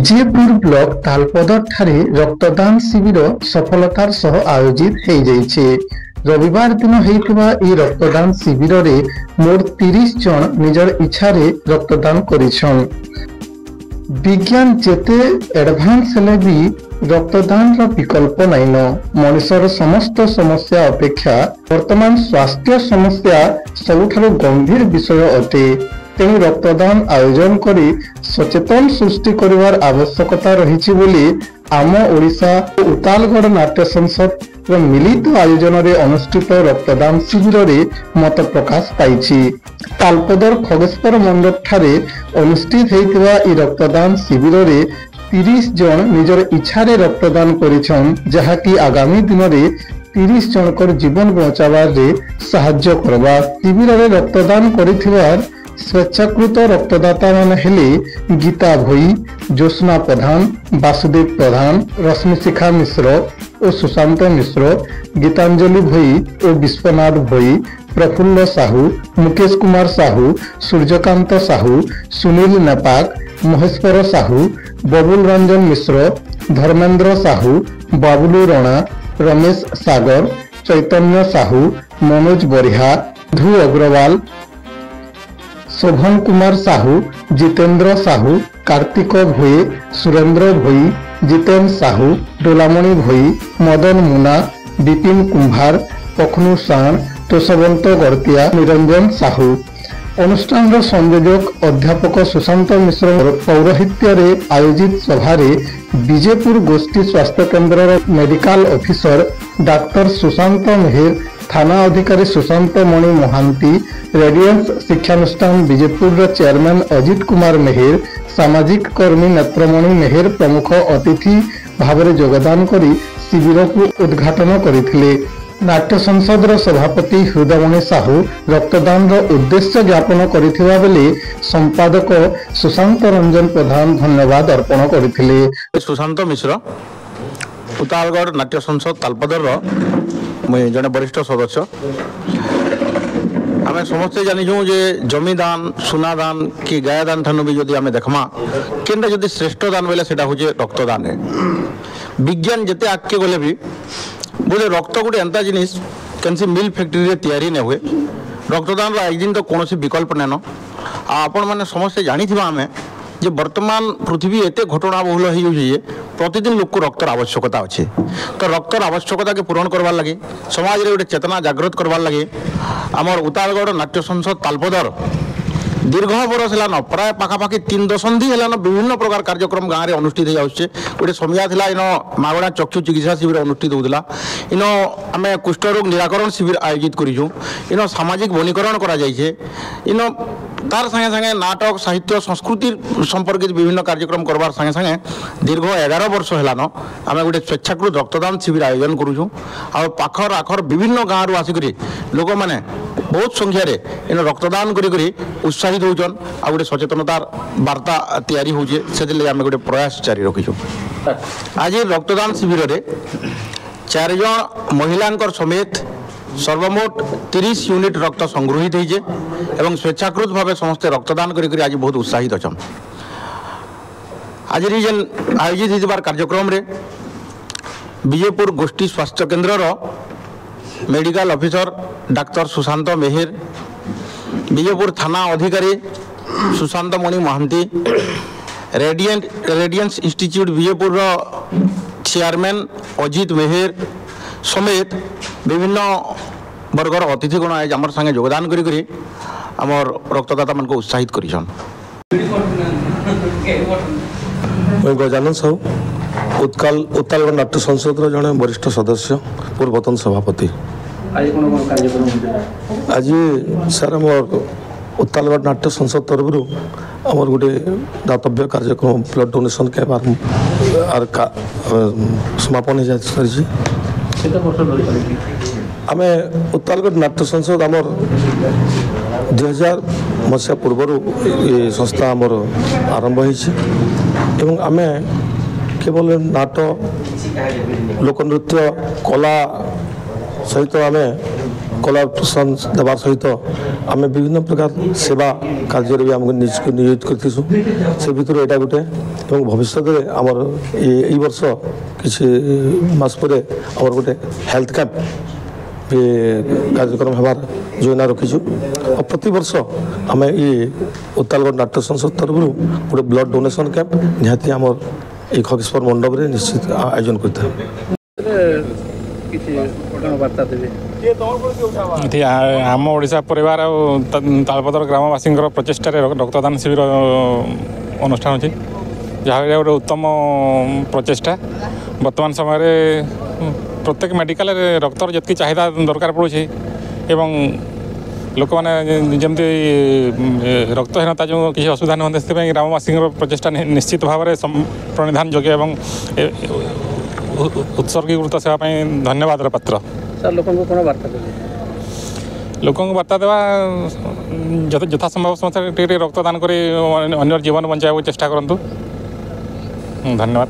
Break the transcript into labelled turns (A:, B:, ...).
A: Vijaypur block तालपदर ठारे रक्तदान शिविर सफलतार सह आयोजित हो जाइछे। रविवार दिन होइतिबा ई रक्तदान शिविर रे मोट 30 जन निजर इच्छारे रक्तदान करिछन। विज्ञान जेते एडभांस हेले भी रक्तदान रा विकल्प नाइन। मनुष्यर समस्त समस्या अपेक्षा वर्तमान स्वास्थ्य समस्या सबुठारु गंभीर विषय अटे। तेणु रक्तदान आयोजन करी सचेतन सृष्टि करिवार आवश्यकता रहिछि बोली आम ओडिशा उतालगढ़ नाट्य संसद मिलित आयोजन रे अनुष्ठित रक्तदान शिविर रे मत प्रकाश पाइछि। तालपदर खगेश्वर मंडप ठारे अनुष्ठित हेतिबा ई रक्तदान शिविर रे 30 जन निजर इच्छारे रक्तदान करिछन, जहाकी आगामी दिन रे 30 जनकर जीवन बचावार रे सहाय्य करबा। शिविर रे रक्तदान करिथिबार स्वेच्छाकृत रक्तदाता माने हेले गीता भोई, ज्योत्स्ना प्रधान, वासुदेव प्रधान, रश्मिशिखा मिश्र और सुशांत मिश्र, गीतांजलि भोई और विश्वनाथ भोई, प्रफुल्ल साहू, मुकेश कुमार साहू, सूर्यकांत साहू, सुनील नेपाक, महेश्वर साहू, बबुल रंजन मिश्र, धर्मेंद्र साहू, बाबुलू राणा, रमेश सागर, चैतन्य साहू, मनोज बरिहा, धु अग्रवाल, शोभन कुमार साहू, जितेंद्र साहू, कार्तिक भोई, सुरेंद्र भोई, जितेन साहू, डोलामणि भोई, मदन मुना, विपिन कुंभार, पखनू सान, तोषवंत गड़तिया, निरंजन साहू। अनुष्ठान संयोजक अध्यापक सुशांत मिश्र पौरोहित्य आयोजित सभारे विजयपुर गोष्ठी स्वास्थ्य केन्द्र मेडिकल ऑफिसर डाक्टर सुशांत मेहर, थाना अधिकारी सुशांत मणि महांती, रेडियंस शिक्षानुष्ठान विजयपुर चेयरमैन अजित कुमार मेहर, सामाजिक कर्मी नेत्रमणि मेहर प्रमुख अतिथि भाव योगदान करी शिविर को उद्घाटन करथिले। नाट्य संसद सभापति हृदयमणि साहू रक्तदान उद्देश्य ज्ञापन करथिबा बेले संपादक सुशांत रंजन प्रधान धन्यवाद अर्पण करथिले।
B: सुशांत मिश्र उतालगढ़ नाट्य संसद तालपदर मुझे जड़े वरिष्ठ सदस्य। आम समस्ते जानिछुँ जे जमीदान, सुनादान कि गायदान ठानु भी जदि आम देखमा केनटा जदि श्रेष्ठ दान बोले सेटा होचे रक्तदान है। विज्ञान जेते आगे गले भी बोले रक्त गोटे एंता जिनिस कैंसी मिल फैक्ट्री रे तैयारी न हुए। रक्तदान आज दिन तो कौन विकल्प नाइन। आपण मैंने समस्ते जानी आमे जे वर्तमान पृथ्वी एत घटना बहुल हो प्रतिदिन लोक को रक्तर आवश्यकता अच्छे। तो रक्तर आवश्यकता के पूरण करवार लगे समाज रे गोटे चेतना जागृत करवार लगे आमर उतालगढ़ नाट्य संसद तालपदर दीर्घ बरस है प्राय पाखापाखि 3 दशंधि है विभिन्न प्रकार कार्यक्रम गाँव में अनुष्ठित हो गोटे समय था इन मागणा चक्षु चिकित्सा शिविर अनुष्ठित होता। इन आम कुष्ठरोग निराकरण शिविर आयोजित करूँ। इन सामाजिक वनीकरण इन तार संगे संगे नाटक साहित्य संस्कृति संपर्कित विभिन्न कार्यक्रम करवार संगे संगे दीर्घ 11 वर्ष है आम गोटे स्वेच्छाकृत रक्तदान शिविर आयोजन करूँ। आ पाखर आखर विभिन्न गाँव आसिक लोक मैंने बहुत संख्यार इन रक्तदान करी उत्साहित होचन आ गोटे सचेतनतार वार्ता तैयारी होचे से आम गोटे प्रयास जारी रखीचु। आज रक्तदान शिविर रे 4 जन महिला समेत सर्वमोट 30 यूनिट रक्त संग्रहित होइए एवं स्वेच्छाकृत भाव समस्ते रक्तदान करी आज बहुत उत्साहित अच्छा। आज जेन आयोजित होइबार कार्यक्रम रे विजयपुर गोष्ठी स्वास्थ्य केन्द्र medical officer doctor Sushant Mehar, Vijaypur थाना अधिकारी Sushant Mani Mohanty, Radiance Institute Vijaypur chairman Ajit Mehar समेत विभिन्न वर्गर अतिथिगण आज आम संगे योगदान करी आमर रक्तदाता मान को उत्साहित करिछन।
C: गजानन साहू उतालगढ़ नाट्य संसद जड़े वरिष्ठ सदस्य पूर्वतन सभापति। आज सर आम उतालगढ़ नाट्य संसद तरफ आमर गोटे दातव्य कार्यक्रम ब्लड डोनेशन कैंप समापन हो सारी। आम उतालगढ़ नाट्य संसद आमर 2000 मसीहा पूर्वर ये संस्था आमर आरंभ हो आम केवल नाटक लोकनृत्य कला सहित आम कलर प्रोत्साहन देवार सहित आम विभिन्न प्रकार सेवा कार्य भी आमको नियोजित करतीसु से भितर यहाँ गोटे भविष्य में आमर ये वर्ष किसी मास पर आमर गोटे हेल्थ कैंप भी कार्यक्रम हमार योजना रखीचु और प्रति वर्ष आम ये उत्तालगढ़ नाट्य संसद तरफ गोटे ब्लड डोनेशन कैंप निहाती आमर ये खगेश्वर मंडप में निश्चित आयोजन करते
D: आम ओडिशा परिवार तालपदर ग्रामवासी प्रचेषार रक्तदान शिविर अनुष्ठान अच्छी जहाँ गोटे उत्तम प्रचेषा बर्तमान समय प्रत्येक मेडिकल रक्तर जी चाहिदा दरकार पड़ुछि एवं लोक मैंने जमती रक्तहीनता जो किसी असुविधा नहीं से ग्रामवासी प्रचेषा निश्चित भाव में प्रणिधान योग्य एवं उत्सर्गीकृत सेवा धन्यवाद पात्र
E: सर लोक
D: वार्ता देवा यथा संभव समस्त रक्तदान कर जीवन बचाई चेष्टा करूँ धन्यवाद।